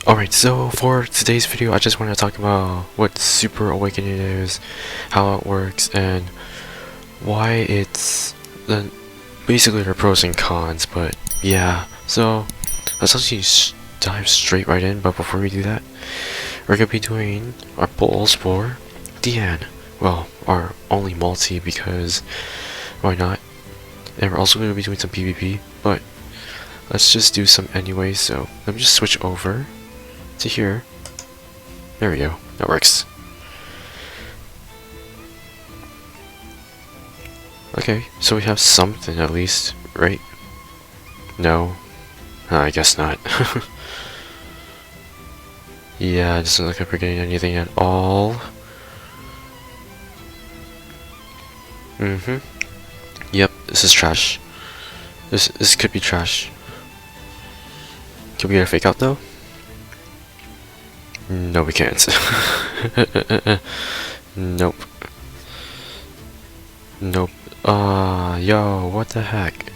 Alright, so for today's video, I just want to talk about what Super Awakening is, how it works, and why it's basically their pros and cons. But yeah, so let's actually dive straight right in. But before we do that, we're gonna be doing our polls for Diane. Well, our only multi, because why not? And we're also gonna be doing some PvP, but let's just do some anyway. So let me just switch over to here. There we go. That works. Okay, so we have something at least, right? No? I guess not. Yeah, it doesn't look like we're getting anything at all. Yep, this is trash. This could be trash. Can we get a fake out though? No, we can't. Nope. Nope. Yo, what the heck?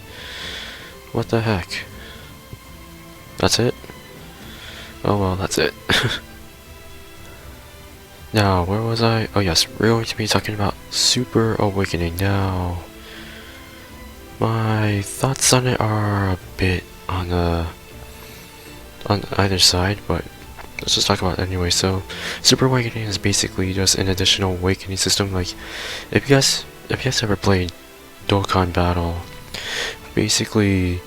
What the heck? That's it? Oh well, that's it. Now, where was I? Oh yes, we're going to be talking about Super Awakening now. My thoughts on it are a bit on either side, but let's just talk about it anyway. So, Super Awakening is basically just an additional awakening system. Like, if you guys ever played Dokkan Battle, basically,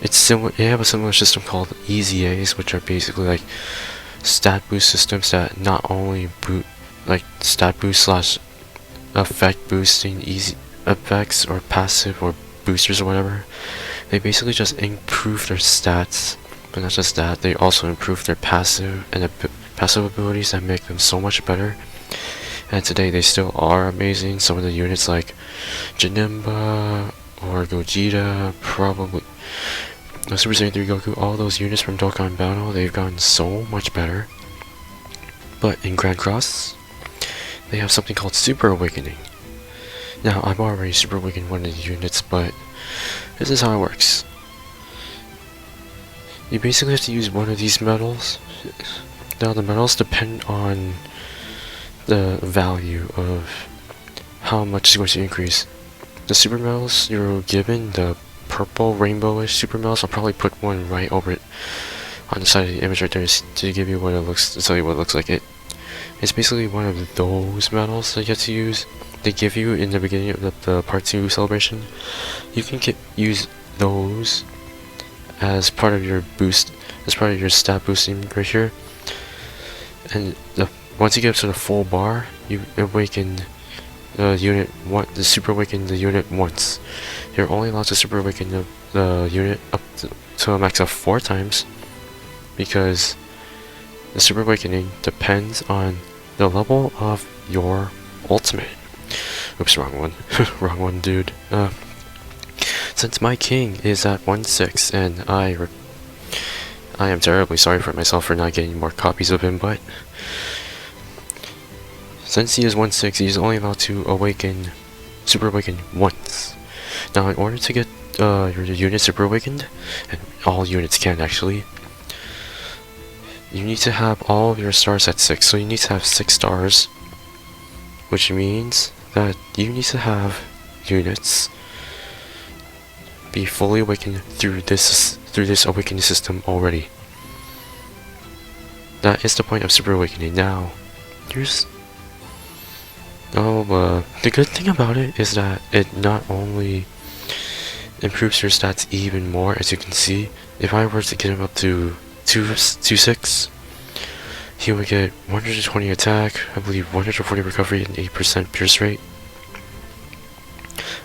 it's similar. They have a similar system called EZAs, which are basically like stat boost systems that not only stat boost slash effect boosting easy effects or passive or boosters or whatever. They basically just improve their stats. But not just that, they also improve their passive and passive abilities that make them so much better. And today they still are amazing. Some of the units like Janemba or Gogeta, probably Super Saiyan 3 Goku, all those units from Dokkan Battle, they've gotten so much better. But in Grand Cross, they have something called Super Awakening. Now, I've already Super Awakened one of the units, but this is how it works. You basically have to use one of these medals. Now the medals depend on the value of how much it's going to increase. The super medals you're given, the purple rainbowish super medals, I'll probably put one right over it on the side of the image right there to give you what it looks, to tell you what it looks like. It's basically one of those medals that you get to use. They give you in the beginning of the part 2 celebration. You can use those as part of your boost, as part of your stat boosting right here. And once you get up to the full bar, you awaken the unit super awaken the unit once. You're only allowed to super awaken the unit up to a max of 4 times, because the super awakening depends on the level of your ultimate. Oops, wrong one. Wrong one, dude. Since my king is at 1/6, and I am terribly sorry for myself for not getting more copies of him, but since he is 1/6, he is only allowed to super awaken once. Now, in order to get your unit super awakened, and all units can actually, you need to have all of your stars at 6. So you need to have 6 stars, which means that you need to have units be fully awakened through this awakening system already. That is the point of Super Awakening. Now, the good thing about it is that it not only improves your stats even more, as you can see. If I were to get him up to 2/6, he would get 120 attack, I believe 140 recovery, and 8% pierce rate.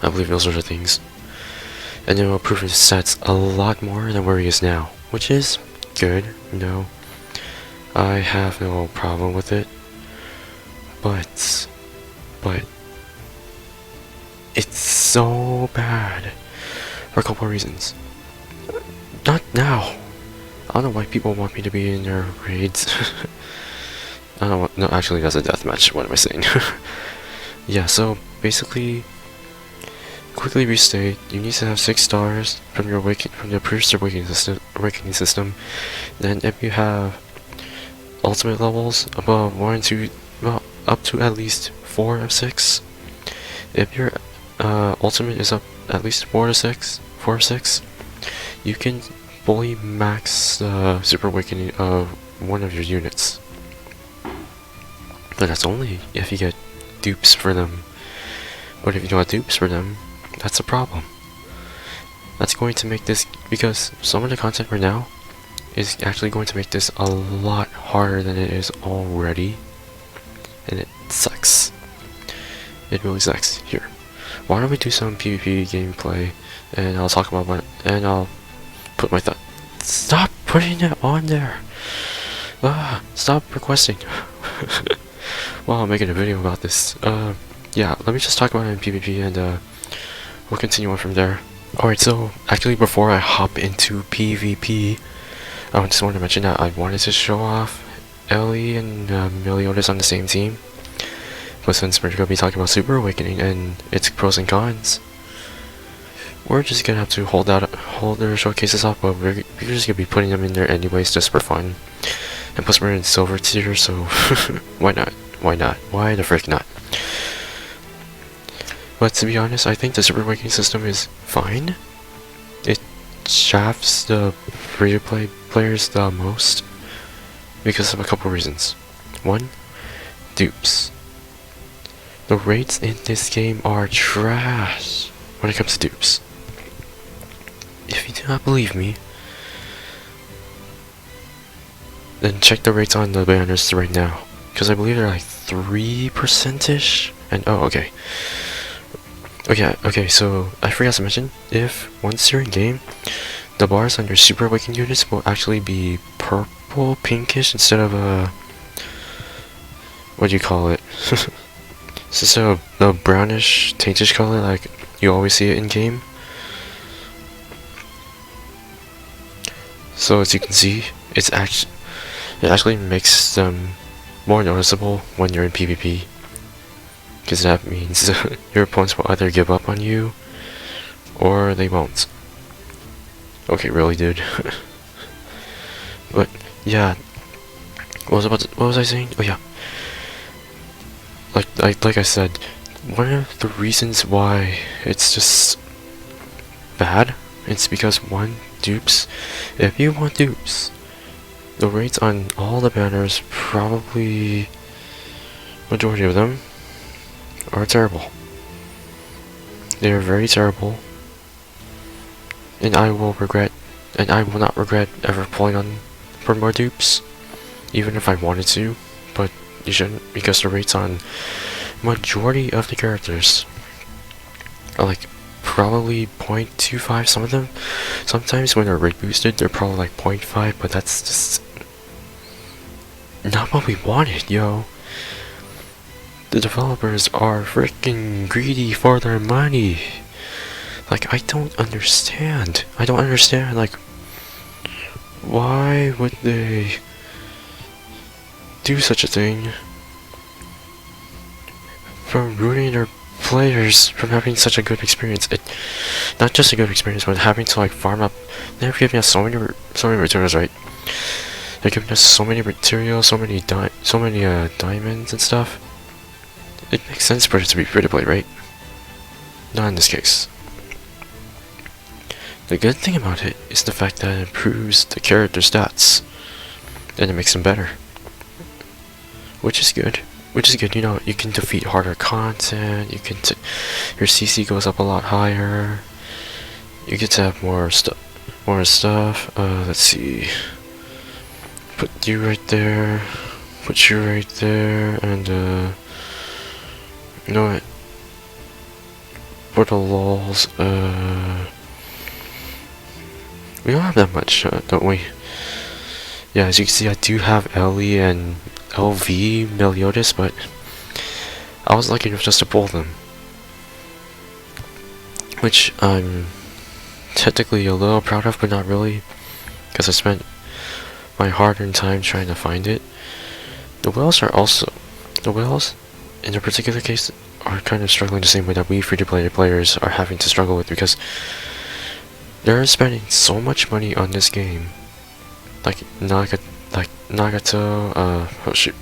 I believe those are the things. And it will improve his stats a lot more than where he is now, which is good. No, I have no problem with it, but it's so bad for a couple of reasons. Not now. I don't know why people want me to be in their raids. I don't want, no, actually that's a deathmatch. What am I saying? Yeah, so basically, quickly restate, you need to have 6 stars from your the first awakening system. Then if you have ultimate levels above 1 and 2, well, up to at least 4 of 6. If your ultimate is up at least 4 or 6, you can fully max the super awakening of one of your units. But that's only if you get dupes for them. But if you don't have dupes for them, that's a problem. That's going to make this, because some of the content right now is actually going to make this a lot harder than it is already. And it sucks. It really sucks. Here, why don't we do some PvP gameplay, and I'll talk about and I'll put my thought. Stop putting it on there! Stop requesting. Well, I'm making a video about this. Yeah, let me just talk about it in PvP, and we'll continue on from there. Alright, so actually before I hop into PvP, I just wanted to mention that I wanted to show off Ellie and Meliodas on the same team. But since we're going to be talking about Super Awakening and its pros and cons, we're just going to have to hold their showcases up, but we're just going to be putting them in there anyways just for fun. And plus we're in silver tier, so why not? Why not? Why the frick not? But to be honest, I think the Super Awakening system is fine. It shafts the free-to-play players the most because of a couple reasons. One, dupes. The rates in this game are trash when it comes to dupes. If you do not believe me, then check the rates on the banners right now, because I believe they're like 3%ish. And oh, okay. Okay, so I forgot to mention, if once you're in game, the bars on your Super Awakened units will actually be purple, pinkish, instead of what do you call it? Instead of the brownish, taintish color like you always see it in game. So as you can see, it actually makes them more noticeable when you're in PvP. Because that means your opponents will either give up on you, or they won't. Okay, really, dude. Yeah, what was I saying? Oh yeah, like I said, one of the reasons why it's just bad, it's because one, dupes. If you want dupes, the rates on all the banners, probably majority of them, are terrible. They are very terrible, and I will not regret ever pulling on for more dupes, even if I wanted to. But you shouldn't, because the rates on majority of the characters are like probably 0.25. Some of them, sometimes when they're rate boosted, they're probably like 0.5, but that's just not what we wanted, yo. The developers are freaking greedy for their money. Like, I don't understand. Like, why would they do such a thing? From ruining their players from having such a good experience. Not just a good experience, but having to like farm up. They're giving us so many materials, right? They're giving us so many materials, so many diamonds and stuff. It makes sense for it to be free to play, right? Not in this case. The good thing about it is the fact that it improves the character stats, and it makes them better, which is good. You know, you can defeat harder content. You can your CC goes up a lot higher. You get to have more stuff. Let's see. Put you right there. Put you right there, and you know what? For the lols, we don't have that much, don't we? Yeah, as you can see, I do have Ellie and LV Meliodas, but I was lucky enough just to pull them, which I'm technically a little proud of, but not really, because I spent my hard-earned time trying to find it. The whales, in a particular case, are kind of struggling the same way that we free-to-play players are having to struggle with, because they're spending so much money on this game, like like Nagato, oh shoot.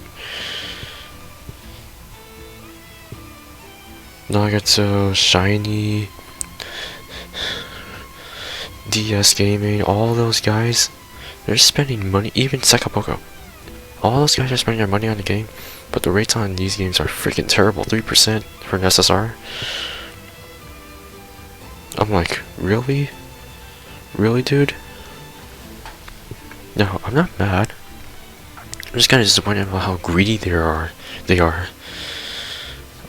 Nagato, Shiny, DS Gaming, all those guys, they're spending money, even Sekapoko. All those guys are spending their money on the game, but the rates on these games are freaking terrible. 3% for an SSR. I'm like, really? Really, dude? No, I'm not mad. I'm just kind of disappointed about how greedy they are.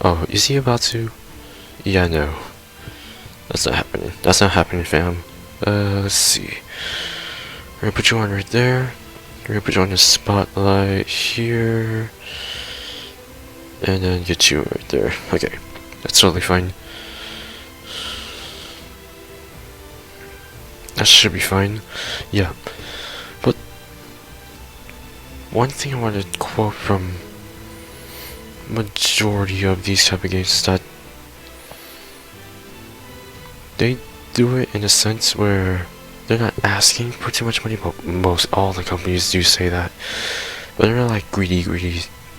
Oh, is he about to? Yeah, no. That's not happening. That's not happening, fam. Let's see. We're gonna put you on right there. We're gonna put you on the spotlight here. And then get you right there. Okay. That's totally fine. That should be fine. Yeah. But one thing I want to quote from majority of these type of games is that they do it in a sense where they're not asking for too much money, but all the companies do say that. But they're not like greedy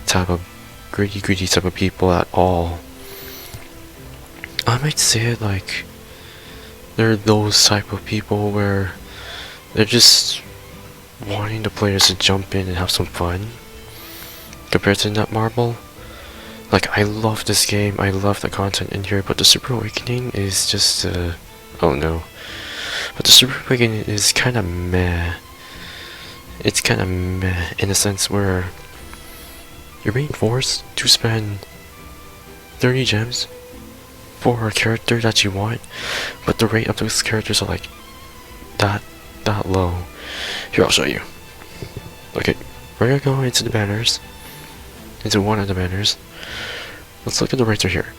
type of people at all. I might say it like they're those type of people where they're just wanting the players to jump in and have some fun. Compared to Netmarble, like I love this game, I love the content in here, but the Super Awakening is just oh no. But the Super Awakening is kinda meh. It's kinda meh in a sense where you're being forced to spend 30 gems for a character that you want, but the rate of those characters are like that low. Here, I'll show you. Okay, we're gonna go into the banners, into one of the banners. Let's look at the rates right here.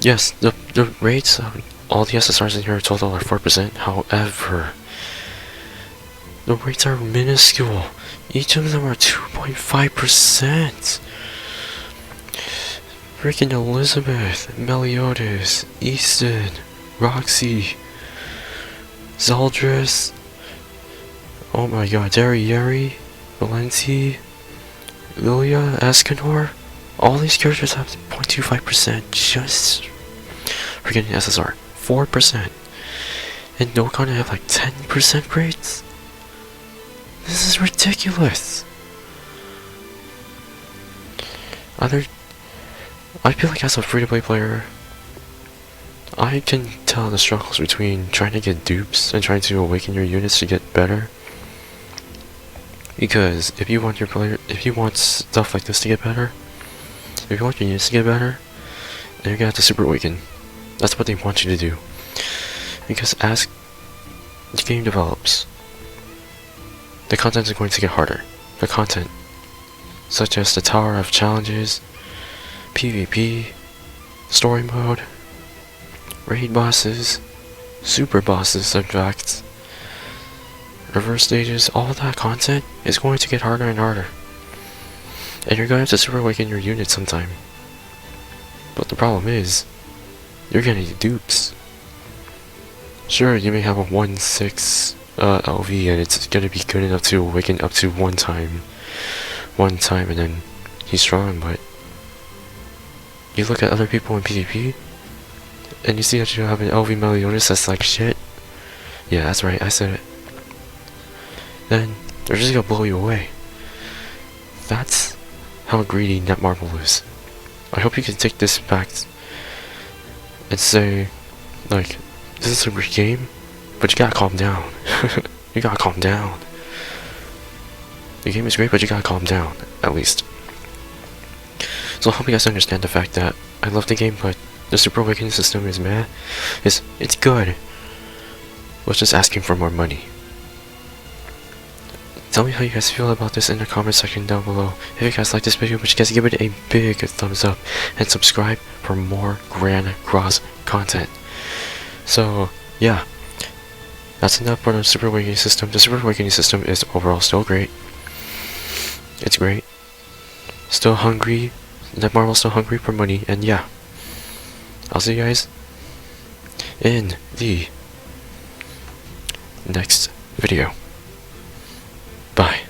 Yes, the rates of all the SSRs in here total are 4%. However, the rates are minuscule. Each of them are 2.5%. Freaking Elizabeth, Meliodas, Easton, Roxy, Zeldris, oh my god, Darriere, Valenti, Lilia, Escanor, all these characters have 0.25% just for getting SSR. 4%. And Dokkan have like 10% rates? This is ridiculous. I feel like as a free-to-play player, I can tell the struggles between trying to get dupes and trying to awaken your units to get better. Because if you want stuff like this to get better, if you want your units to get better, then you're gonna have to super awaken. That's what they want you to do. Because as the game develops, the content is going to get harder. The content, such as the Tower of Challenges, PvP, story mode, raid bosses, super bosses, in fact, reverse stages, all that content is going to get harder and harder. And you're going to have to super awaken your unit sometime. But the problem is, you're gonna need dupes. Sure, you may have a 1-6 LV and it's gonna be good enough to awaken up to one time and then he's strong, but you look at other people in PvP and you see that you have an LV Meliodas that's like shit. Yeah, that's right, I said it. Then they're just gonna blow you away. That's how greedy Netmarble is. I hope you can take this back and say, like, this is a great game, but you gotta calm down. You gotta calm down. The game is great, but you gotta calm down, at least. So I hope you guys understand the fact that I love the game, but the Super Awakening system is meh. It's good. We're just asking for more money. Tell me how you guys feel about this in the comment section down below. If you guys like this video, would you guys give it a big thumbs up and subscribe for more Grand Cross content. So yeah, that's enough for the Super Awakening system. The Super Awakening system is overall still great. It's great. Still hungry. Netmarble's still hungry for money, and yeah. I'll see you guys in the next video. Bye.